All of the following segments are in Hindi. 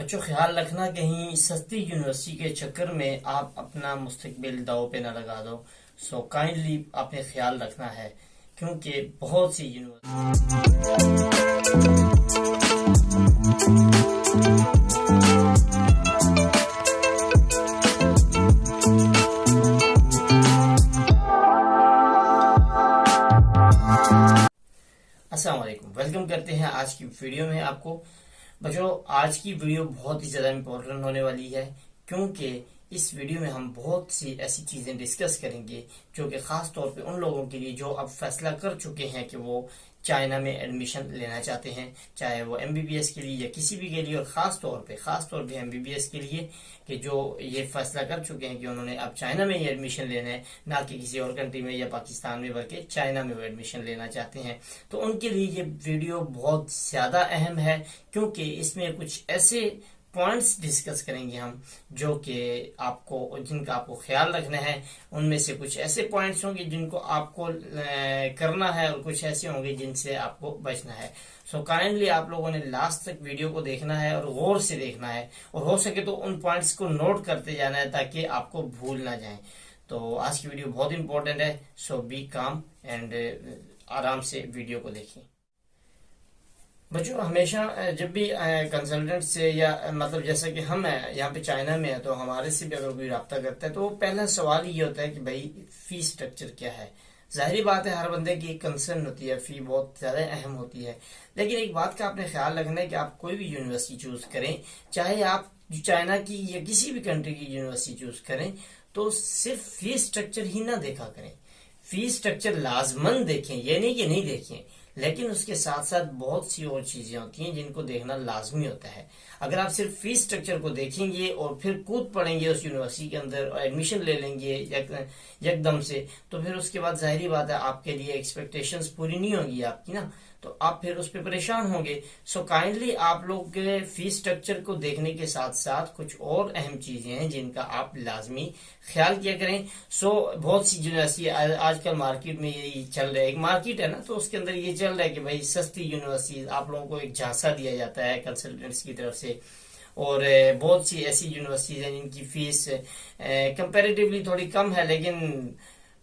बच्चों, ख्याल रखना कहीं सस्ती यूनिवर्सिटी के चक्कर में आप अपना मुस्तकबिल दांव पे ना लगा दो। सो काइंडली आपने ख्याल रखना है, क्योंकि बहुत सी यूनिवर्सिटी। अस्सलाम वालेकुम, वेलकम करते हैं आज की वीडियो में आपको। बच्चों, आज की वीडियो बहुत ही ज़्यादा इम्पोर्टेंट होने वाली है, क्योंकि इस वीडियो में हम बहुत सी ऐसी चीज़ें डिस्कस करेंगे जो कि ख़ास तौर पे उन लोगों के लिए जो अब फैसला कर चुके हैं कि वो चाइना में एडमिशन लेना चाहते हैं, चाहे वो एमबीबीएस के लिए या किसी भी के लिए, और ख़ास तौर पे एमबीबीएस के लिए, कि जो ये फैसला कर चुके हैं कि उन्होंने अब चाइना में ही एडमिशन लेना है, ना कि किसी और कंट्री में या पाकिस्तान में, बल्कि चाइना में वो एडमिशन लेना चाहते हैं। तो उनके लिए ये वीडियो बहुत ज़्यादा अहम है, क्योंकि इसमें कुछ ऐसे पॉइंट्स डिस्कस करेंगे हम जो कि जिनका आपको ख्याल रखना है। उनमें से कुछ ऐसे पॉइंट्स होंगे जिनको आपको करना है, और कुछ ऐसे होंगे जिनसे आपको बचना है। सो काइंडली आप लोगों ने लास्ट तक वीडियो को देखना है और गौर से देखना है, और हो सके तो उन पॉइंट्स को नोट करते जाना है ताकि आपको भूल ना जाए। तो आज की वीडियो बहुत इंपॉर्टेंट है, सो बी काम एंड आराम से वीडियो को देखिए। बच्चों, हमेशा जब भी कंसल्टेंट से या मतलब जैसा कि हम हैं यहाँ पे चाइना में है, तो हमारे से भी अगर कोई रब्ता करता है तो पहला सवाल ये होता है कि भाई फी स्ट्रक्चर क्या है। जाहिर बात है, हर बंदे की एक कंसर्न होती है, फी बहुत ज्यादा अहम होती है। लेकिन एक बात का आपने ख्याल रखना है कि आप कोई भी यूनिवर्सिटी चूज करें, चाहे आप चाइना की या किसी भी कंट्री की यूनिवर्सिटी चूज करें, तो सिर्फ फी स्ट्रक्चर ही ना देखा करें। फी स्ट्रक्चर लाजमन देखें, ये नहीं कि नहीं देखें, लेकिन उसके साथ साथ बहुत सी और चीजें होती हैं जिनको देखना लाजमी होता है। अगर आप सिर्फ फीस स्ट्रक्चर को देखेंगे और फिर कूद पड़ेंगे उस यूनिवर्सिटी के अंदर और एडमिशन ले लेंगे एकदम से, तो फिर उसके बाद जाहिर बात है आपके लिए एक्सपेक्टेशंस पूरी नहीं होगी आपकी ना, तो आप फिर उस पर परेशान होंगे। सो काइंडली आप लोग के फीस स्ट्रक्चर को देखने के साथ साथ कुछ और अहम चीजें हैं जिनका आप लाजमी ख्याल किया करें। सो बहुत सी यूनिवर्सिटी आजकल मार्केट में यही चल रहा है, एक मार्केट है ना, तो उसके अंदर ये चल रहा है कि भाई सस्ती यूनिवर्सिटी आप लोगों को एक झांसा दिया जाता है कंसल्टेंट्स की तरफ से। और बहुत सी ऐसी यूनिवर्सिटीज हैं जिनकी फीस कंपैरेटिवली थोड़ी कम है, लेकिन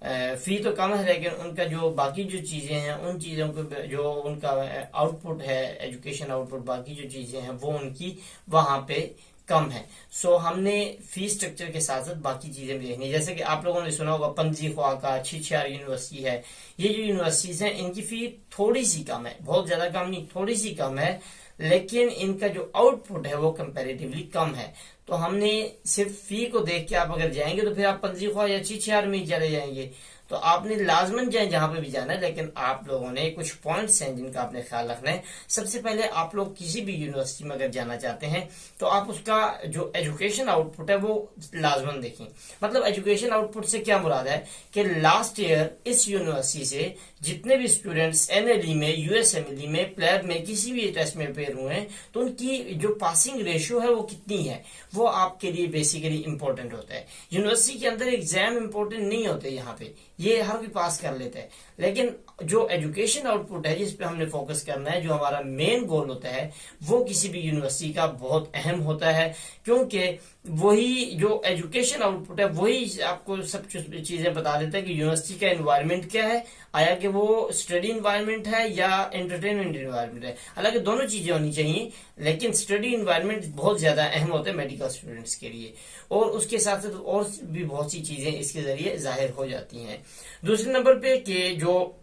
फी तो कम है, लेकिन उनका जो बाकी जो चीजें हैं, उन चीजों को जो उनका आउटपुट है, एजुकेशन आउटपुट, बाकी जो चीजें हैं वो उनकी वहां पे कम है। सो हमने फी स्ट्रक्चर के साथ साथ बाकी चीजें भी देखनी, जैसे कि आप लोगों ने सुना होगा पंजी ख्वा का छिछियार यूनिवर्सिटी है। ये जो यूनिवर्सिटीज हैं इनकी फी थोड़ी सी कम है, बहुत ज्यादा कम नहीं, थोड़ी सी कम है, लेकिन इनका जो आउटपुट है वो कंपैरेटिवली कम है। तो हमने सिर्फ फी को देख के आप अगर जाएंगे तो फिर आप पंजी ख्वा या छिछियार में ही चले जाएंगे। तो आपने लाजमन जाए जहां पे भी जाना है, लेकिन आप लोगों ने कुछ पॉइंट्स हैं जिनका आपने ख्याल रखना है। सबसे पहले आप लोग किसी भी यूनिवर्सिटी में अगर जाना चाहते हैं तो आप उसका जो एजुकेशन आउटपुट है वो लाजमन देखें। मतलब एजुकेशन आउटपुट से क्या मुराद है कि लास्ट ईयर इस यूनिवर्सिटी से जितने भी स्टूडेंट्स एनएलई में, यूएसएमएलई में, प्लेब में किसी भी टेस्ट में अपेयर हुए हैं, तो उनकी जो पासिंग रेशियो है वो कितनी है, वो आपके लिए बेसिकली इंपॉर्टेंट होता है। यूनिवर्सिटी के अंदर एग्जाम इंपॉर्टेंट नहीं होते, यहाँ पे ये हर कोई पास कर लेता है, लेकिन जो एजुकेशन आउटपुट है जिस पे हमने फोकस करना है, जो हमारा मेन गोल होता है, वो किसी भी यूनिवर्सिटी का बहुत अहम होता है, क्योंकि वही जो एजुकेशन आउटपुट है वही आपको सब चीजें बता देता है कि यूनिवर्सिटी का एनवायरनमेंट क्या है, आया कि वो स्टडी एनवायरनमेंट है या एंटरटेनमेंट एनवायरनमेंट है। हालांकि दोनों चीजें होनी चाहिए, लेकिन स्टडी एनवायरनमेंट बहुत ज्यादा अहम होता है मेडिकल स्टूडेंट्स के लिए, और उसके साथ साथ और भी बहुत सी चीजें इसके जरिए जाहिर हो जाती हैं। दूसरे नंबर पे कि जो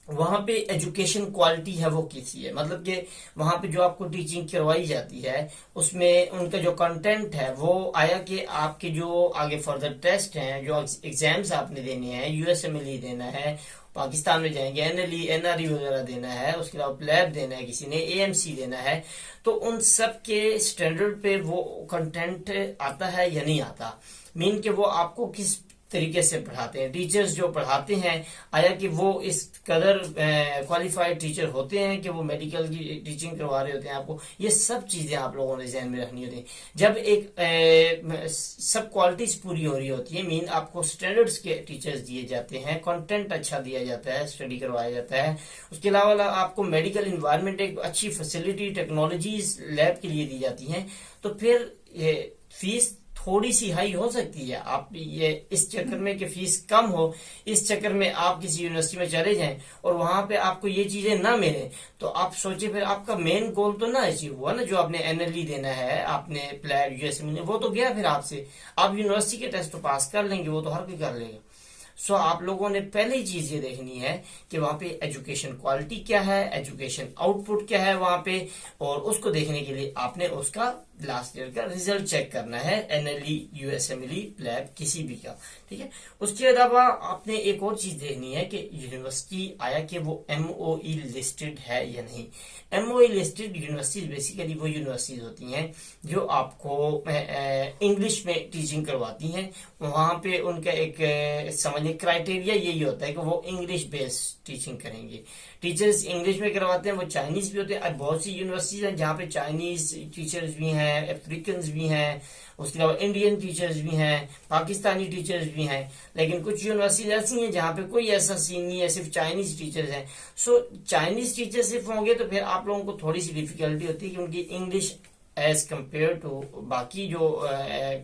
वहां पे एजुकेशन क्वालिटी है वो कैसी है, मतलब कि वहां पे जो आपको टीचिंग करवाई जाती है उसमें उनका जो कंटेंट है वो आया कि आपके जो आगे फर्दर टेस्ट हैं, जो एग्जाम्स आपने देने हैं, यूएसएमएलई देना है, पाकिस्तान में जाएंगे एनएलई एनआरई वगैरह देना है, उसके अलावा प्लेब देना है, किसी ने एएमसी देना है, तो उन सब के स्टैंडर्ड पे वो कंटेंट आता है या नहीं आता, मीन कि वो आपको किस तरीके से पढ़ाते हैं, टीचर्स जो पढ़ाते हैं आया कि वो इस कदर क्वालिफाइड टीचर होते हैं कि वो मेडिकल की टीचिंग करवा रहे होते हैं आपको। ये सब चीजें आप लोगों ने ध्यान में रखनी होती है। जब एक सब क्वालिटीज पूरी हो रही होती है, मीन आपको स्टैंडर्ड्स के टीचर्स दिए जाते हैं, कंटेंट अच्छा दिया जाता है, स्टडी करवाया जाता है, उसके अलावा आपको मेडिकल इन्वायरमेंट, एक अच्छी फैसिलिटी, टेक्नोलॉजीज लैब के लिए दी जाती हैं, तो फिर ये फीस थोड़ी सी हाई हो सकती है। आप ये इस चक्कर में कि फीस कम हो, इस चक्कर में आप किसी यूनिवर्सिटी में चले जाएं और वहां पे आपको ये चीजें ना मिले, तो आप सोचे फिर आपका मेन गोल तो ना अचीव हुआ ना। जो आपने एनएलई देना है, आपने प्लेब यूएसएम, वो तो गया फिर आपसे। आप यूनिवर्सिटी के टेस्ट तो पास कर लेंगे, वो तो हर कोई कर लेगा। सो आप लोगों ने पहली चीज ये देखनी है कि वहां पे एजुकेशन क्वालिटी क्या है, एजुकेशन आउटपुट क्या है वहां पे, और उसको देखने के लिए आपने उसका लास्ट ईयर का रिजल्ट चेक करना है, एनएलई, यूएसएमएलई, प्लैब, किसी भी का, ठीक है। उसके अलावा आपने एक और चीज देखनी है कि यूनिवर्सिटी आया कि वो एमओई लिस्टेड है या नहीं। एमओई लिस्टेड यूनिवर्सिटीज बेसिकली वो यूनिवर्सिटीज होती हैं जो आपको इंग्लिश में टीचिंग करवाती हैं। वहां पे उनका एक समझिए क्राइटेरिया यही होता है कि वो इंग्लिश बेस्ड टीचिंग करेंगे। टीचर्स इंग्लिश में करवाते हैं, वो चाइनीज भी होते हैं। बहुत सी यूनिवर्सिटीज हैं जहाँ पे चाइनीज टीचर्स भी हैं, अफ्रीकन भी हैं, उसके अलावा इंडियन टीचर्स भी हैं, पाकिस्तानी टीचर्स भी हैं। लेकिन कुछ यूनिवर्सिटीज ऐसी हैं जहाँ पे कोई ऐसा सीन नहीं है, सिर्फ चाइनीज टीचर्स हैं। सो चाइनीज टीचर सिर्फ होंगे तो फिर आप लोगों को थोड़ी सी डिफिकल्टी होती है कि उनकी इंग्लिश एज कम्पेयर टू बाकी जो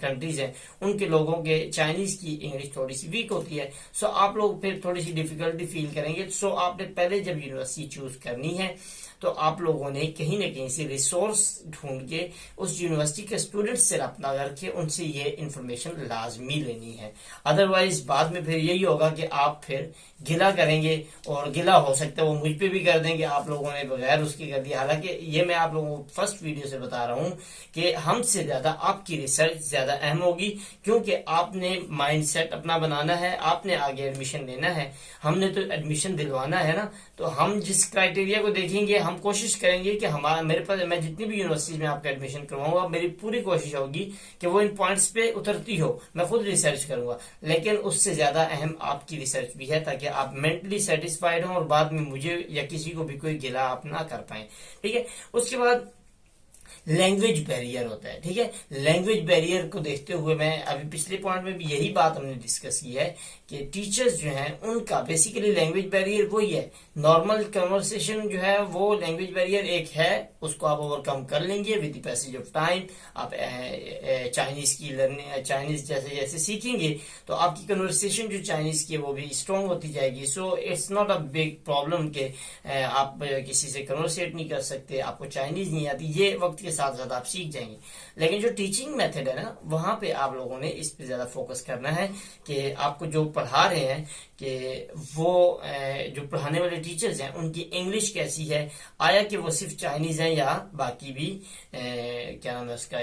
कंट्रीज हैं उनके लोगों के चाइनीज की इंग्लिश थोड़ी सी वीक होती है। सो आप लोग फिर थोड़ी सी डिफिकल्टी फील करेंगे। सो आपने पहले जब यूनिवर्सिटी चूज करनी है तो आप लोगों ने कहीं ना कहीं से रिसोर्स ढूंढ के उस यूनिवर्सिटी के स्टूडेंट्स से रब्ता करके उनसे ये इंफॉर्मेशन लाजमी लेनी है। अदरवाइज बाद में फिर यही होगा कि आप फिर गिला करेंगे, और गिला हो सकता है वो मुझ पे भी कर देंगे, आप लोगों ने बगैर उसके कर दिया। हालांकि ये मैं आप लोगों को फर्स्ट वीडियो से बता रहा हूं कि हमसे ज्यादा आपकी रिसर्च ज्यादा अहम होगी, क्योंकि आपने माइंडसेट अपना बनाना है, आपने आगे एडमिशन लेना है, हमने तो एडमिशन दिलवाना है ना। तो हम जिस क्राइटेरिया को देखेंगे, हम कोशिश करेंगे कि हमारा मेरे पास मैं जितनी भी यूनिवर्सिटी में आपका एडमिशन करवाऊंगा, मेरी पूरी कोशिश होगी कि वो इन पॉइंट्स पे उतरती हो। मैं खुद रिसर्च करूंगा, लेकिन उससे ज्यादा अहम आपकी रिसर्च भी है, ताकि आप मेंटली सेटिस्फाइड हों और बाद में मुझे या किसी को भी कोई गिला आप ना कर पाए, ठीक है। उसके बाद लैंग्वेज बैरियर होता है, ठीक है। लैंग्वेज बैरियर को देखते हुए मैं अभी पिछले पॉइंट में भी यही बात हमने डिस्कस की है कि टीचर्स जो हैं उनका बेसिकली लैंग्वेज बैरियर वही है। नॉर्मल कन्वर्सेशन जो है वो लैंग्वेज बैरियर एक है, उसको आप ओवरकम कर लेंगे with the passage of time. आप चाइनीज की लर्निंग, चाइनीज जैसे जैसे सीखेंगे तो आपकी कन्वर्सेशन जो चाइनीज की है वो भी स्ट्रांग होती जाएगी। So it's not a big problem कि आप किसी से कन्वर्सेट नहीं कर सकते, आपको चाइनीज नहीं आती, ये वक्त के साथ साथ आप सीख जाएंगे। लेकिन जो टीचिंग मेथड है ना, वहां पे आप लोगों ने इस पे ज्यादा फोकस करना है कि आपको जो पढ़ा रहे हैं कि वो जो पढ़ाने वाले टीचर्स हैं उनकी इंग्लिश कैसी है, आया कि वो सिर्फ चाइनीज हैं या बाकी भी क्या नाम है उसका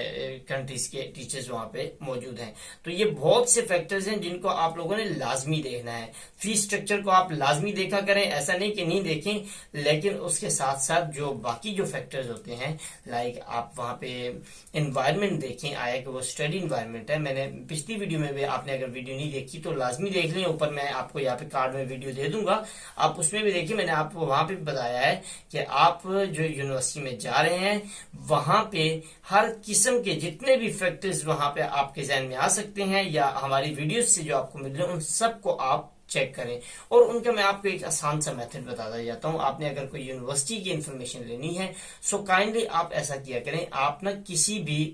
कंट्रीज के टीचर्स वहां पे मौजूद हैं। तो ये बहुत से फैक्टर्स हैं जिनको आप लोगों ने लाजमी देखना है। फीस स्ट्रक्चर को आप लाजमी देखा करें, ऐसा नहीं कि नहीं देखें, लेकिन उसके साथ साथ जो बाकी जो फैक्टर्स होते हैं, लाइक आप वहां पे एनवायरनमेंट देखें, आया कि वो स्टडी एनवायरनमेंट है। मैंने पिछली वीडियो में भी, आपने अगर वीडियो नहीं देखी तो लाजमी देख लें, ऊपर मैं आपको यहाँ पे कार्ड में वीडियो दे दूंगा, आप उसमें भी देखिए। मैंने आपको वहां पे बताया है कि आप जो यूनिवर्सिटी में जा रहे हैं वहां पे हर किस्म के जितने भी फैक्टर्स वहां पे आपके जहन में आ सकते हैं या हमारी वीडियो से जो आपको मिल रहे हैं उन सबको आप चेक करें। और उनका मैं आपको एक आसान सा मेथड बताता जाता हूं। आपने अगर कोई यूनिवर्सिटी की इंफॉर्मेशन लेनी है सो काइंडली आप ऐसा किया करें, आप ना किसी भी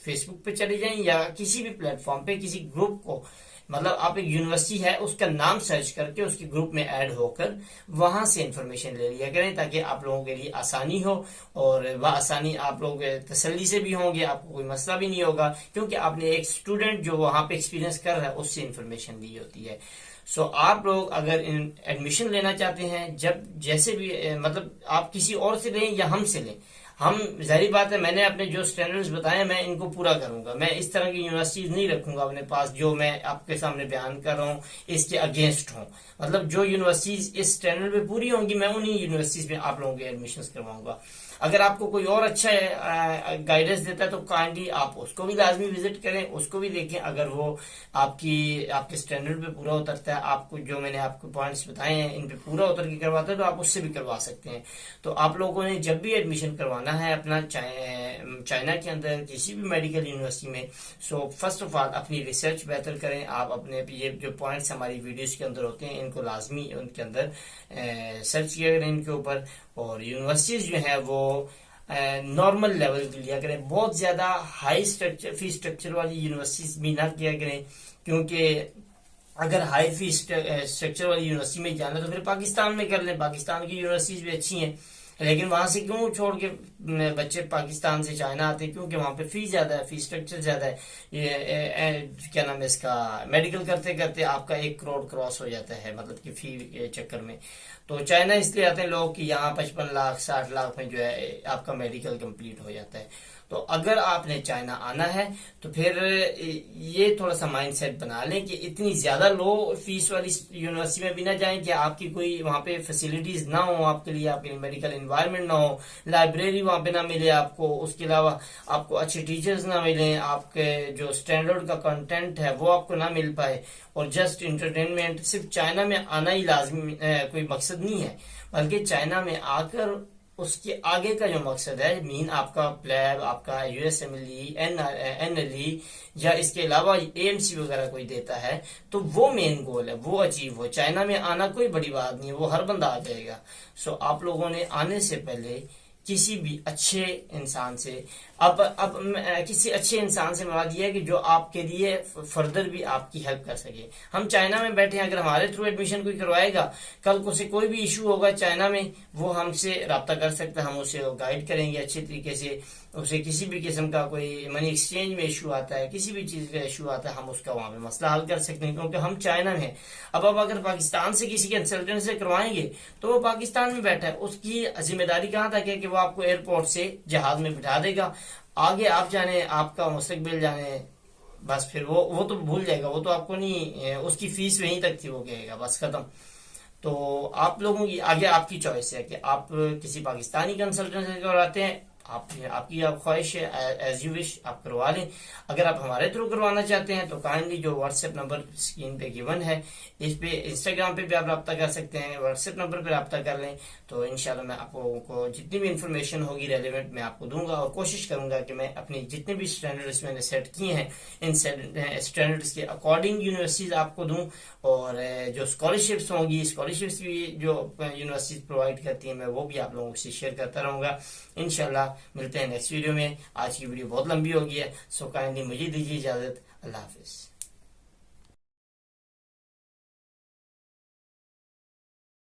फेसबुक पे चले जाएं या किसी भी प्लेटफॉर्म पे किसी ग्रुप को, मतलब आप एक यूनिवर्सिटी है उसका नाम सर्च करके उसके ग्रुप में ऐड होकर वहां से इंफॉर्मेशन ले लिया करें, ताकि आप लोगों के लिए आसानी हो और वह आसानी आप लोग तसल्ली से भी होंगे, आपको कोई मसला भी नहीं होगा, क्योंकि आपने एक स्टूडेंट जो वहां पे एक्सपीरियंस कर रहा है उससे इंफॉर्मेशन ली होती है। सो आप लोग अगर एडमिशन लेना चाहते हैं, जब जैसे भी मतलब आप किसी और से लें या हमसे लें, हम जाहिर बात है, मैंने अपने जो स्टैंडर्ड्स बताए मैं इनको पूरा करूंगा। मैं इस तरह की यूनिवर्सिटीज नहीं रखूंगा अपने पास जो मैं आपके सामने बयान कर रहा हूँ इसके अगेंस्ट हूँ। मतलब जो यूनिवर्सिटीज इस स्टैंडर्ड पे पूरी होंगी मैं उन्हीं यूनिवर्सिटीज में आप लोगों के एडमिशन करवाऊंगा। अगर आपको कोई और अच्छा गाइडेंस देता है तो काइंडली आप उसको भी लाजमी विजिट करें, उसको भी देखें। अगर वो आपके स्टैंडर्ड पे पूरा उतरता है, आपको जो मैंने आपको पॉइंट्स बताए हैं इन पे पूरा उतर के करवाता है तो आप उससे भी करवा सकते हैं। तो आप लोगों ने जब भी एडमिशन करवाना है अपना चाइना के अंदर किसी भी मेडिकल यूनिवर्सिटी में, सो फर्स्ट ऑफ ऑल अपनी रिसर्च बेहतर करें। आप अपने ये जो पॉइंट्स हमारी वीडियोस के अंदर होते हैं इनको लाजमी उनके अंदर सर्च किया करें इनके ऊपर। और यूनिवर्सिटीज जो है वो नॉर्मल लेवल की लिया करें, बहुत ज्यादा हाई फी स्ट्रक्चर वाली यूनिवर्सिटीज भी ना किया करें। क्योंकि अगर हाई फी स्ट्रक्चर वाली यूनिवर्सिटी में जाना तो फिर पाकिस्तान में कर लें, पाकिस्तान की यूनिवर्सिटीज भी अच्छी हैं। लेकिन वहां से क्यों छोड़ के बच्चे पाकिस्तान से चाइना आते हैं? क्योंकि वहां पे फी ज्यादा है, फी स्ट्रक्चर ज्यादा है। क्या नाम है इसका, मेडिकल करते करते आपका 1 करोड़ क्रॉस हो जाता है, मतलब कि फी के चक्कर में। तो चाइना इसलिए आते हैं लोग कि यहाँ 55 लाख 60 लाख में जो है आपका मेडिकल कंप्लीट हो जाता है। तो अगर आपने चाइना आना है तो फिर ये थोड़ा सा माइंडसेट बना लें कि इतनी ज्यादा लो फीस वाली यूनिवर्सिटी में भी ना जाएं कि आपकी कोई वहां पे फैसिलिटीज ना हो आपके लिए, आपके मेडिकल एनवायरनमेंट ना हो, लाइब्रेरी वहां पे ना मिले आपको, उसके अलावा आपको अच्छे टीचर्स ना मिले, आपके जो स्टैंडर्ड का कंटेंट है वो आपको ना मिल पाए, और जस्ट इंटरटेनमेंट। सिर्फ चाइना में आना ही लाजमी कोई मकसद नहीं है, बल्कि चाइना में आकर उसके आगे का जो मकसद है, मीन आपका प्लेब, आपका यूएसएमएलई, एनएलई या इसके अलावा एएमसी वगैरह कोई देता है तो वो मेन गोल है, वो अचीव हो। चाइना में आना कोई बड़ी बात नहीं है, वो हर बंदा आ जाएगा। सो आप लोगों ने आने से पहले किसी भी अच्छे इंसान से, अब किसी अच्छे इंसान से मुराद ये है कि जो आपके लिए फर्दर भी आपकी हेल्प कर सके। हम चाइना में बैठे हैं, अगर हमारे थ्रू एडमिशन कोई करवाएगा, कल को से कोई भी इशू होगा चाइना में, वो हमसे रब्ता कर सकता है, हम उसे गाइड करेंगे अच्छे तरीके से। उसे किसी भी किस्म का कोई मनी एक्सचेंज में इशू आता है, किसी भी चीज का इशू आता है, हम उसका वहां पे मसला हल कर सकते हैं, क्योंकि हम चाइना में हैं। अब अगर पाकिस्तान से किसी कंसल्टेंट से करवाएंगे तो वो पाकिस्तान में बैठा है, उसकी जिम्मेदारी कहाँ तक है कि वो आपको एयरपोर्ट से जहाज में बिठा देगा, आगे आप जाने, आपका मुस्तकबिल जाने, बस फिर वो तो भूल जाएगा, वो तो आपको नहीं, उसकी फीस वहीं तक थी, वो कहेगा बस खत्म। तो आप लोगों की आगे आपकी चॉइस है कि आप किसी पाकिस्तानी कंसल्टेंट से करवाते हैं, आपकी आप ख्वाहिश है, एज यू विश आप करवा लें। अगर आप हमारे थ्रू करवाना चाहते हैं तो काइंडली जो व्हाट्सएप नंबर स्क्रीन पे गिवन है, इस पे इंस्टाग्राम पे भी आप रब्ता कर सकते हैं, व्हाट्सएप नंबर पे रब्ता कर लें। तो इंशाल्लाह मैं आप लोगों को जितनी भी इंफॉर्मेशन होगी रेलिवेंट मैं आपको दूंगा, और कोशिश करूंगा कि मैं अपने जितने भी स्टैंडर्ड्स मैंने सेट किए हैं इन स्टैंडर्ड्स के अकॉर्डिंग यूनिवर्सिटीज आपको दूं। और जो स्कॉलरशिप्स होंगी, स्कॉलरशिप्स भी जो यूनिवर्सिटीज प्रोवाइड करती हैं, मैं वो भी आप लोगों से शेयर करता रहूंगा। इंशाल्लाह मिलते हैं नेक्स्ट वीडियो में। आज की वीडियो बहुत लंबी हो गई है, सो काइंडली मुझे दीजिए इजाजत। अल्लाह हाफिज।